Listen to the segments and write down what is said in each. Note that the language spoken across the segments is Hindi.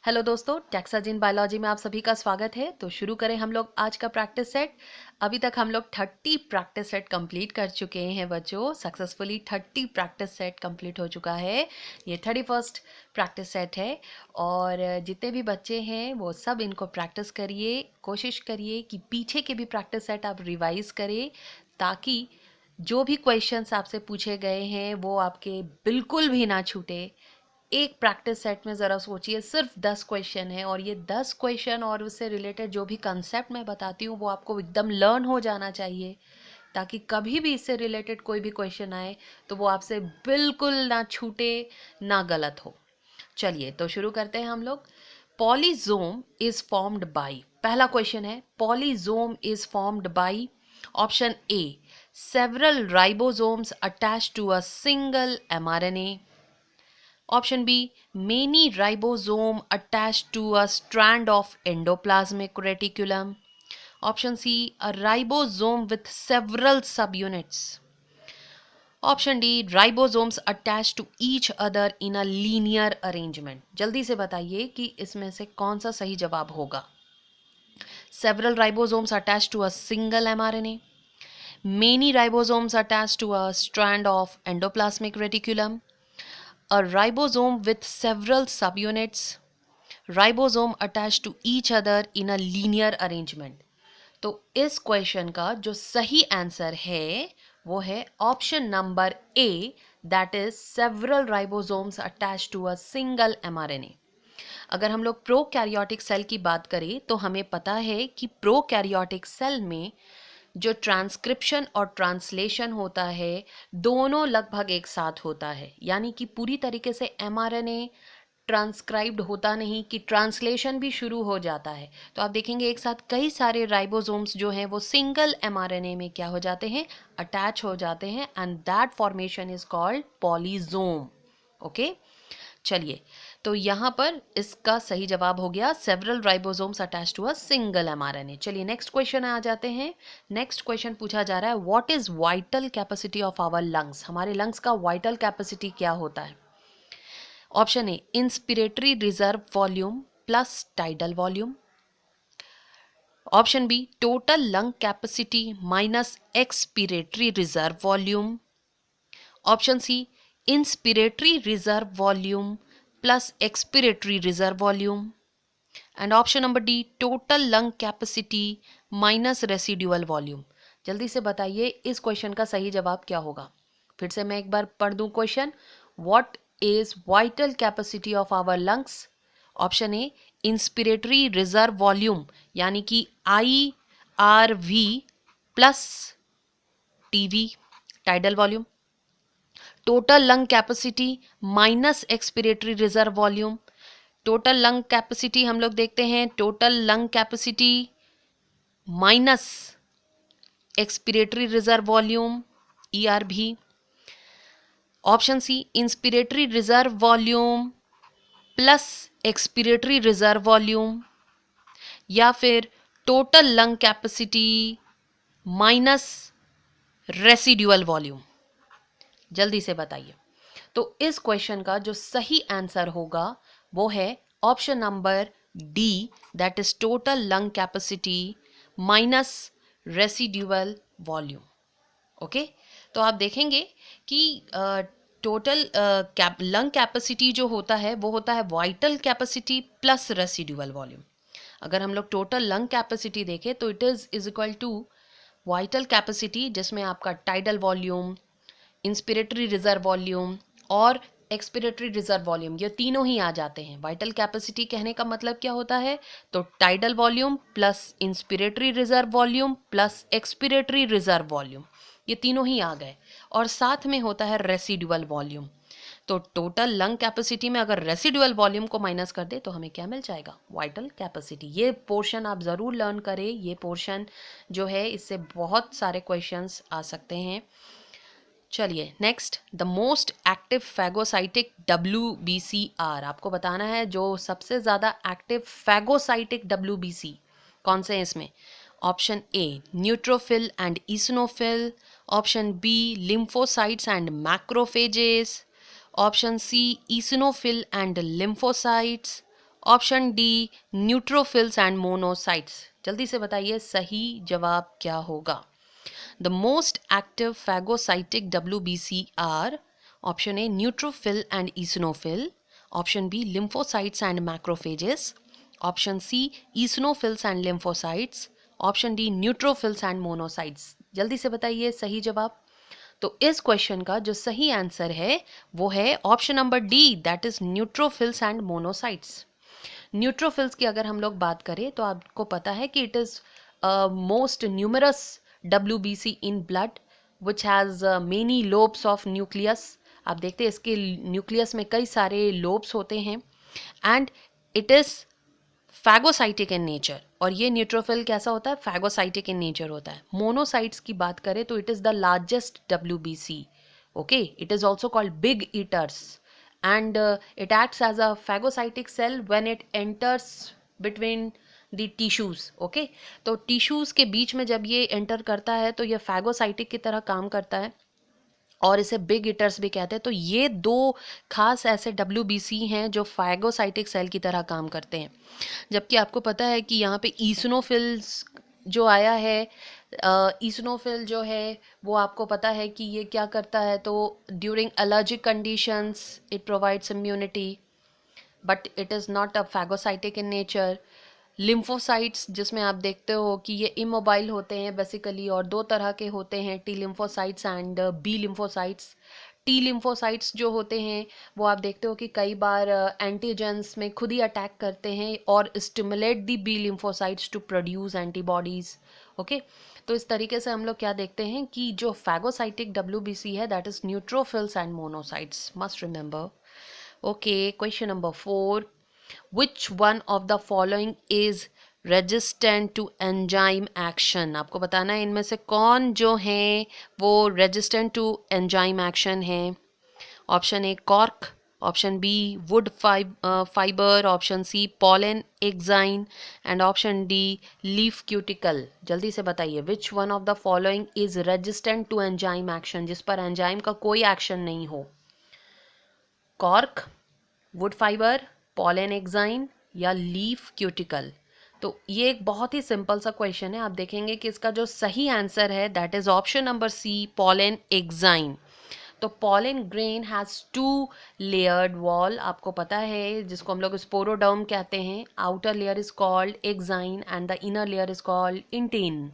हेलो दोस्तों, टैक्साजिन बायोलॉजी में आप सभी का स्वागत है। तो शुरू करें हम लोग आज का प्रैक्टिस सेट। अभी तक हम लोग 30 प्रैक्टिस सेट कंप्लीट कर चुके हैं बच्चों। सक्सेसफुली 30 प्रैक्टिस सेट कंप्लीट हो चुका है। ये 31st प्रैक्टिस सेट है और जितने भी बच्चे हैं वो सब इनको प्रैक्टिस करिए। कोशिश करिए कि पीछे के भी प्रैक्टिस सेट आप रिवाइज करें ताकि जो भी क्वेश्चंस आपसे पूछे गए हैं वो आपके बिल्कुल भी ना छूटे। एक प्रैक्टिस सेट में ज़रा सोचिए, सिर्फ 10 क्वेश्चन है और ये 10 क्वेश्चन और उससे रिलेटेड जो भी कंसेप्ट मैं बताती हूँ वो आपको एकदम लर्न हो जाना चाहिए ताकि कभी भी इससे रिलेटेड कोई भी क्वेश्चन आए तो वो आपसे बिल्कुल ना छूटे, ना गलत हो। चलिए तो शुरू करते हैं हम लोग। पॉलीजोम इज फॉर्म्ड बाय, पहला क्वेश्चन है polysome is formed by option A several ribosomes attached to a single mRNA, option B, many ribosome attached to a strand of endoplasmic reticulum. Option C, a ribosome with several subunits. Option D, ribosomes attached to each other in a linear arrangement. जल्दी से बताइए कि इसमें से कौन सा सही जवाब होगा। Several ribosomes attached to a single mRNA. Many ribosomes attached to a strand of endoplasmic reticulum. A ribosome with several subunits, ribosome attached to each other in a linear arrangement। तो इस क्वेश्चन का जो सही आंसर है वो है option number A, that is several ribosomes attached to a single mRNA। अगर हम लोग प्रोकैरियोटिक सेल की बात करें तो हमें पता है कि प्रोकैरियोटिक सेल में जो ट्रांसक्रिप्शन और ट्रांसलेशन होता है दोनों लगभग एक साथ होता है, यानी कि पूरी तरीके से mRNA ट्रांसक्राइब्ड होता नहीं कि ट्रांसलेशन भी शुरू हो जाता है। तो आप देखेंगे एक साथ कई सारे राइबोसोम्स जो हैं वो सिंगल mRNA में क्या हो जाते हैं, अटैच हो जाते हैं, and that formation is called polysome. Okay, चलिए तो यहाँ पर इसका सही जवाब हो गया several ribosomes attach to a single mRNA। चलिए नेक्स्ट क्वेश्चन आ जाते हैं। नेक्स्ट क्वेश्चन पूछा जा रहा है what is vital capacity of our lungs. हमारे लंग्स का वाइटल कैपेसिटी क्या होता है। Option A inspiratory reserve volume plus tidal volume. Option B total lung capacity minus expiratory reserve volume. Option C inspiratory reserve volume plus expiratory reserve volume. And option number D total lung capacity minus residual volume. जल्दी से बताइए इस क्वेश्चन का सही जवाब क्या होगा। फिर से मैं एक बार पढ़ दूं question. What is vital capacity of our lungs. Option A inspiratory reserve volume यानी कि IRV plus TV tidal volume. Total lung capacity minus expiratory reserve volume. Total lung capacity हम लोग देखते हैं total lung capacity minus expiratory reserve volume ERV। Option C inspiratory reserve volume plus expiratory reserve volume, या फिर total lung capacity minus residual volume. जल्दी से बताइए। तो इस क्वेश्चन का जो सही आंसर होगा वो है option number D, that is total lung capacity minus residual volume. Okay, तो आप देखेंगे कि टोटल लंग कैपेसिटी जो होता है वो होता है vital capacity plus residual volume. अगर हम लोग टोटल लंग कैपेसिटी देखें तो it is equal to vital capacity जिसमें आपका tidal volume, inspiratory reserve volume और एक्सपिरेटरी रिजर्व वॉल्यूम, ये तीनों ही आ जाते हैं। वाइटल कैपेसिटी कहने का मतलब क्या होता है, तो tidal volume plus inspiratory reserve volume plus expiratory reserve volume, ये तीनों ही आ गए। और साथ में होता है रेसिडुअल वॉल्यूम। तो टोटल लंग कैपेसिटी में अगर रेसिडुअल वॉल्यूम को माइनस कर दे तो हमें क्या मिल जाएगा, वाइटल कैपेसिटी। ये पोर्शन आप ज़रूर लर्न करें। ये पोर्शन जो है इससे बहुत सारे क्वेश्चंस आ सकते हैं। चलिए next, the most active phagocytic WBCR, आपको बताना है जो सबसे ज़्यादा एक्टिव फैगोसाइटिक WBC कौन से हैं इसमें। Option A neutrophil and eosinophil, option B lymphocytes and macrophages, option C eosinophil and lymphocytes, option D neutrophils and monocytes. जल्दी से बताइए सही जवाब क्या होगा। The most active phagocytic WBC are option A neutrophil and eosinophil, option B lymphocytes and macrophages, option C eosinophils and lymphocytes, option D neutrophils and monocytes। जल्दी से बताइए सही जवाब। तो इस क्वेश्चन का जो सही आंसर है वो है option number D, that is neutrophils and monocytes. Neutrophils की अगर हम लोग बात करें तो आपको पता है कि it is most numerous WBC in blood which has many lobes of nucleus. आप देखते हैं इसके न्यूक्लियस में कई सारे लोब्स होते हैं and it is phagocytic in nature. और ये न्यूट्रोफिल कैसा होता है, फैगोसाइटिक इन नेचर होता है। मोनोसाइट्स की बात करें तो it is the largest WBC। Okay, it is also called big eaters and it acts as a phagocytic cell when it enters between the tissues। okay, तो टिश्यूज के बीच में जब ये एंटर करता है तो ये फैगोसाइटिक की तरह काम करता है और इसे बिग ईटर्स भी कहते हैं। तो ये दो खास ऐसे WBC हैं जो फैगोसाइटिक सेल की तरह काम करते हैं। जबकि आपको पता है कि यहाँ पे ईसनोफिल्स जो आया है, ईसनोफिल जो है वो आपको पता है कि ये क्या करता है, तो during allergic conditions it provides immunity but it is not a phagocytic in nature. Lymphocytes जिसमें आप देखते हो कि ये इमोबाइल होते हैं बेसिकली, और दो तरह के होते हैं, T lymphocytes and B lymphocytes. T lymphocytes जो होते हैं वो आप देखते हो कि कई बार एंटीजेंस में खुद ही अटैक करते हैं और stimulate the B lymphocytes to produce antibodies. Okay, तो इस तरीके से हम लोग क्या देखते हैं कि जो फैगोसाइटिक WBC है that is neutrophils and monocytes, must remember. Okay, question number 4, which one of the following is resistant to enzyme action। आपको बताना है इनमें से कौन जो है वो resistant to enzyme action है। Option A cork, option B wood fibre, option C pollen exine and option D leaf cuticle. जल्दी से बताइए which one of the following is resistant to enzyme action, जिस पर एंजाइम का कोई एक्शन नहीं हो। Cork, wood fibre, pollen exine या लीफ क्यूटिकल। तो ये एक बहुत ही सिंपल सा क्वेश्चन है। आप देखेंगे कि इसका जो सही आंसर है that is option number C, pollen exine. तो pollen grain has 2 layered wall, आपको पता है, जिसको हम लोग स्पोरोडर्म कहते हैं। Outer layer is called exine and the inner layer is called intine.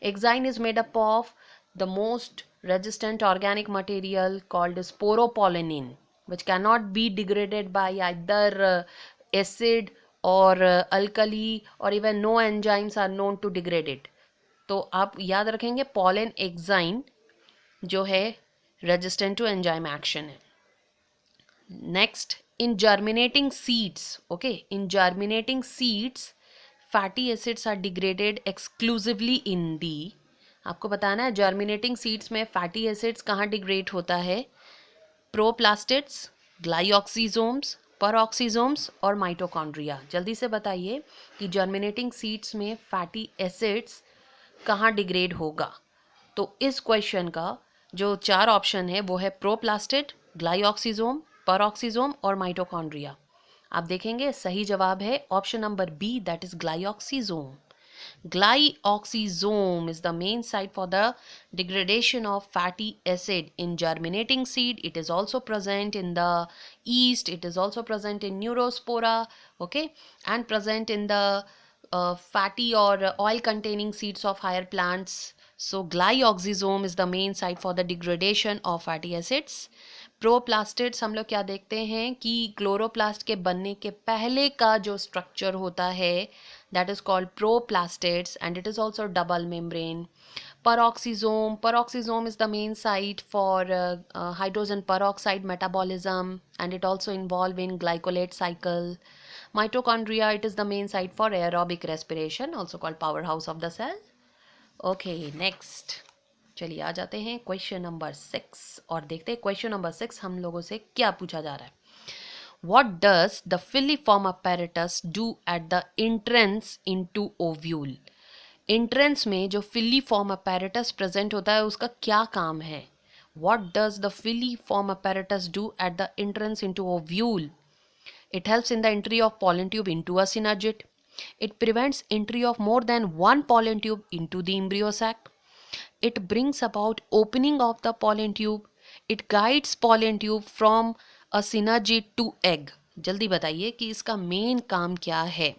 Exine is made up of the most resistant organic material called sporopollenin, which cannot be degraded by either acid or alkali, or even no enzymes are known to degrade it। तो आप याद रखेंगे pollen enzyme जो है resistant to enzyme action है। Next, in germinating seeds, okay, in germinating seeds fatty acids are degraded exclusively in the, आपको बताना है जर्मिनेटिंग सीड्स में फैटी एसिड्स कहाँ डिग्रेड होता है, प्रोप्लास्टिड्स, ग्लाइऑक्सीजोम्स, परऑक्सीजोम्स और माइटोकॉन्ड्रिया। जल्दी से बताइए कि जर्मिनेटिंग सीड्स में फैटी एसिड्स कहाँ डिग्रेड होगा। तो इस क्वेश्चन का जो 4 ऑप्शन है वो है प्रोप्लास्टिड, ग्लाइऑक्सीजोम, परऑक्सीजोम और माइटोकॉन्ड्रिया। आप देखेंगे सही जवाब है option number B, that is glyoxysome. Glyoxysome is the main site for the degradation of fatty acid in germinating seed. It is also present in the yeast. It is also present in neurospora, okay, and present in the fatty or oil containing seeds of higher plants. So glyoxysome is the main site for the degradation of fatty acids. प्रोप्लास्टिड्स हम लोग क्या देखते हैं कि क्लोरोप्लास्ट के बनने के पहले का जो स्ट्रक्चर होता है that is called proplastids and it is also double membrane. Peroxisome is the main site for hydrogen peroxide metabolism and it also involved in glycolate cycle. Mitochondria, it is the main site for aerobic respiration, also called powerhouse of the cell. Okay, next, चलिए आ जाते हैं क्वेश्चन नंबर 6 और देखते हैं क्वेश्चन नंबर 6 हम लोगों से क्या पूछा जा रहा है। What does the filiform apparatus do at the entrance into ovule? Entrance में जो filiform apparatus present होता है उसका क्या काम है? What does the filiform apparatus do at the entrance into ovule? It helps in the entry of pollen tube into a synergid. It prevents entry of more than one pollen tube into the embryo sac. It brings about opening of the pollen tube. It guides pollen tube from a synergid to egg. जल्दी बताइए कि इसका मेन काम क्या है.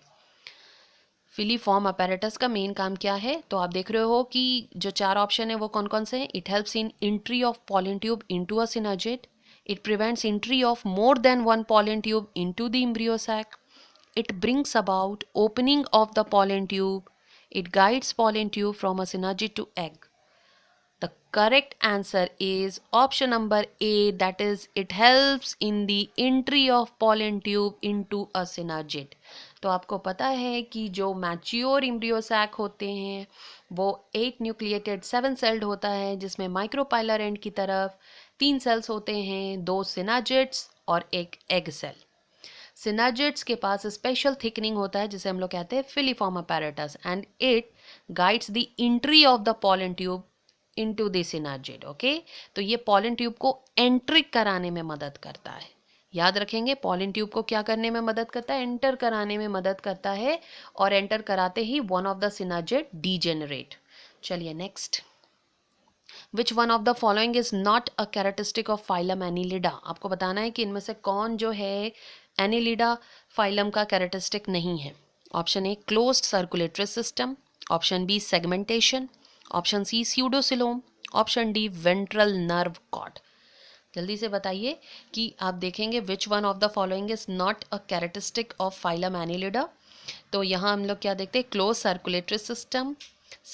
फिलीफॉर्म अपैरेटस का मेन काम क्या है. तो आप देख रहे हो कि जो चार ऑप्शन है वो कौन कौन से हैं. It helps in entry of pollen tube into a synergid. It prevents entry of more than one pollen tube into the embryo sac. It brings about opening of the pollen tube. It guides pollen tube from a synergid to egg. The correct answer is option number A, that is it helps in the entry of pollen tube into a synergid. तो आपको पता है कि जो मैच्योर एम्ब्रियो सैक होते हैं वो 8 न्यूक्लिएटेड 7 सेल्ड होता है, जिसमें माइक्रोपाइलर एंड की तरफ 3 सेल्स होते हैं, 2 सिनाजिड्स और एक एग सेल. सिनाजिड्स के पास स्पेशल थिकनिंग होता है जिसे हम लोग कहते हैं filiform apparatus, and it guides the entry of the pollen tube into the synergid. Okay, तो ये pollen tube को एंट्री कराने में मदद करता है. याद रखेंगे, pollen tube को क्या करने में मदद करता है, एंटर कराने में मदद करता है, और एंटर कराते ही one of the synergid degenerate. चलिए next. Which one of the following is not a characteristic of phylum Annelida. आपको बताना है कि इनमें से कौन जो है एनिलिडा फाइलम का कैरेक्टरिस्टिक नहीं है. Option A closed circulatory system, option B segmentation, option C pseudocoelom, option D ventral nerve cord. जल्दी से बताइए कि आप देखेंगे which one of the following is not a characteristic of phylum Annelida. तो यहाँ हम लोग क्या देखते हैं, close circulatory system,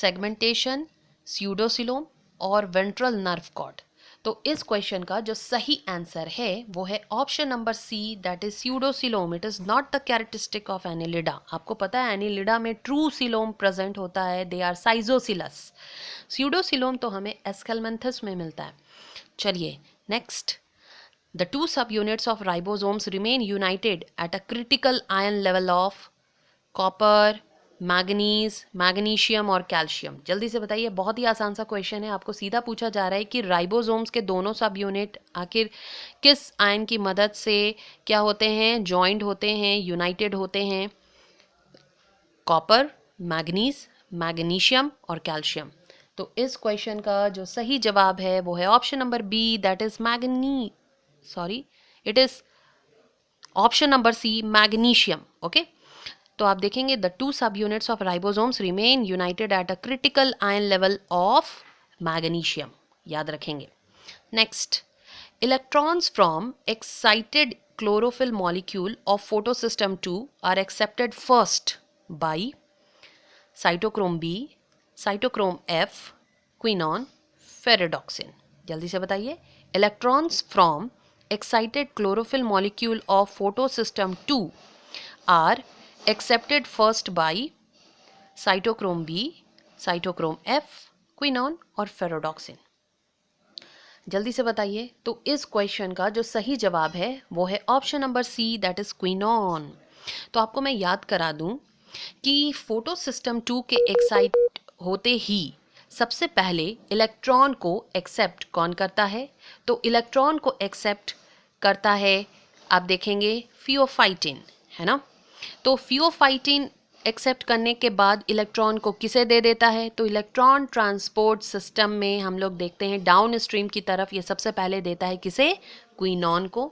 segmentation, pseudocoelom और वेंट्रल नर्व कॉर्ड. तो इस क्वेश्चन का जो सही आंसर है वो है option number C, that is pseudocoelom. It is not the characteristic of Annelida. आपको पता है एनिलिडा में ट्रू सिलोम प्रेजेंट होता है, दे आर साइजोसिलस. स्यूडोसिलोम तो हमें एस्केलमेंथस में मिलता है. चलिए next. The two subunits of ribosomes remain united at a critical ion level of copper, manganese, magnesium और कैल्शियम. जल्दी से बताइए, बहुत ही आसान सा क्वेश्चन है. आपको सीधा पूछा जा रहा है कि राइबोसोम्स के दोनों सब यूनिट आखिर किस आयन की मदद से क्या होते हैं, जॉइंट होते हैं, यूनाइटेड होते हैं. कॉपर, मैग्नीज, मैग्नीशियम और कैल्शियम. तो इस क्वेश्चन का जो सही जवाब है वो है option number B, that is it is option number C, magnesium. Okay, तो आप देखेंगे the two subunits of ribosomes remain united at a critical ion level of magnesium. याद रखेंगे. Next. Electrons from excited chlorophyll molecule of photosystem 2 are accepted first by cytochrome B, cytochrome F, quinone, ferredoxin. जल्दी से बताइए. Electrons from excited chlorophyll molecule of photosystem 2 are accepted first by cytochrome B, cytochrome F, quinone और ferredoxin. जल्दी से बताइए. तो इस क्वेश्चन का जो सही जवाब है वो है option number C, that is quinone. तो आपको मैं याद करा दूं कि फोटोसिस्टम 2 के एक्साइट होते ही सबसे पहले इलेक्ट्रॉन को एक्सेप्ट कौन करता है. तो इलेक्ट्रॉन को एक्सेप्ट करता है, आप देखेंगे, फियोफाइटिन, है ना. तो फियोफाइटिन एक्सेप्ट करने के बाद इलेक्ट्रॉन को किसे दे देता है. तो इलेक्ट्रॉन ट्रांसपोर्ट सिस्टम में हम लोग देखते हैं डाउन स्ट्रीम की तरफ ये सबसे पहले देता है किसे, क्विनॉन को.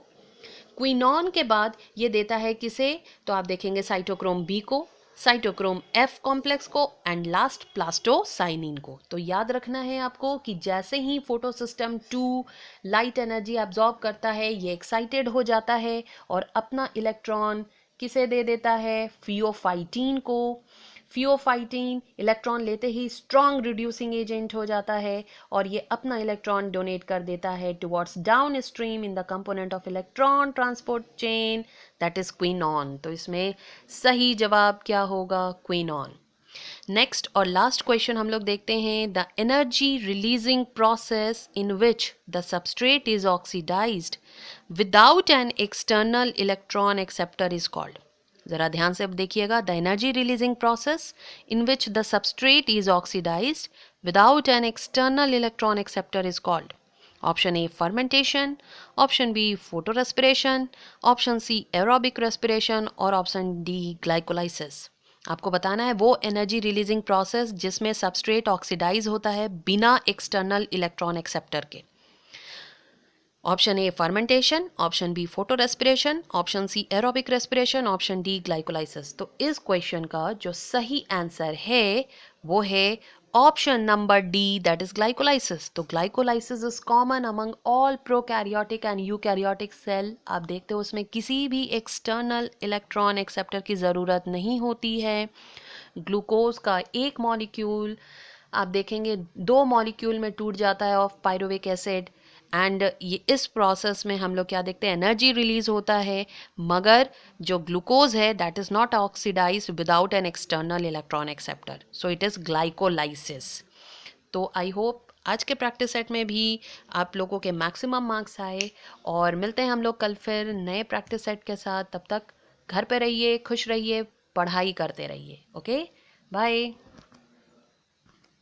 क्विनॉन के बाद ये देता है किसे, तो आप देखेंगे साइटोक्रोम बी को, साइटोक्रोम एफ कॉम्प्लेक्स को एंड लास्ट प्लास्टोसाइनिन को. तो याद रखना है आपको कि जैसे ही फोटोसिस्टम 2 लाइट एनर्जी एब्जॉर्ब करता है ये एक्साइटेड हो जाता है और अपना इलेक्ट्रॉन किसे दे देता है, फियोफाइटिन को. फियोफाइटिन इलेक्ट्रॉन लेते ही स्ट्रॉन्ग रिड्यूसिंग एजेंट हो जाता है और ये अपना इलेक्ट्रॉन डोनेट कर देता है towards down stream in the component of electron transport chain, that is quinone. तो इसमें सही जवाब क्या होगा, क्विनॉन. नेक्स्ट और लास्ट क्वेश्चन हम लोग देखते हैं. The energy releasing process in which the substrate is oxidised without an external electron acceptor is called. जरा ध्यान से अब देखिएगा. The energy releasing process in which the substrate is oxidised without an external electron acceptor is called. Option A fermentation, option B photorespiration, option C aerobic respiration और ऑप्शन डी ग्लाइकोलाइसिस। आपको बताना है वो एनर्जी रिलीजिंग प्रोसेस जिसमें सबस्ट्रेट ऑक्सीडाइज होता है बिना एक्सटर्नल इलेक्ट्रॉन एक्सेप्टर के। Option A fermentation, option B photorespiration, option C aerobic respiration, option D glycolysis. तो इस क्वेश्चन का जो सही आंसर है वो है option number D, that is glycolysis. तो glycolysis is common among all prokaryotic and eukaryotic cell. आप देखते हो उसमें किसी भी एक्सटर्नल इलेक्ट्रॉन एक्सेप्टर की ज़रूरत नहीं होती है। ग्लूकोज का एक मॉलिक्यूल आप देखेंगे 2 मॉलिक्यूल में टूट जाता है ऑफ पायरुविक एसिड, एंड ये इस प्रोसेस में हम लोग क्या देखते हैं, एनर्जी रिलीज होता है, मगर जो ग्लूकोज है that is not oxidise without an external electron acceptor, so it is glycolysis. तो आई होप आज के प्रैक्टिस सेट में भी आप लोगों के मैक्सिमम मार्क्स आए, और मिलते हैं हम लोग कल फिर नए प्रैक्टिस सेट के साथ। तब तक घर पे रहिए, खुश रहिए, पढ़ाई करते रहिए। Okay, bye.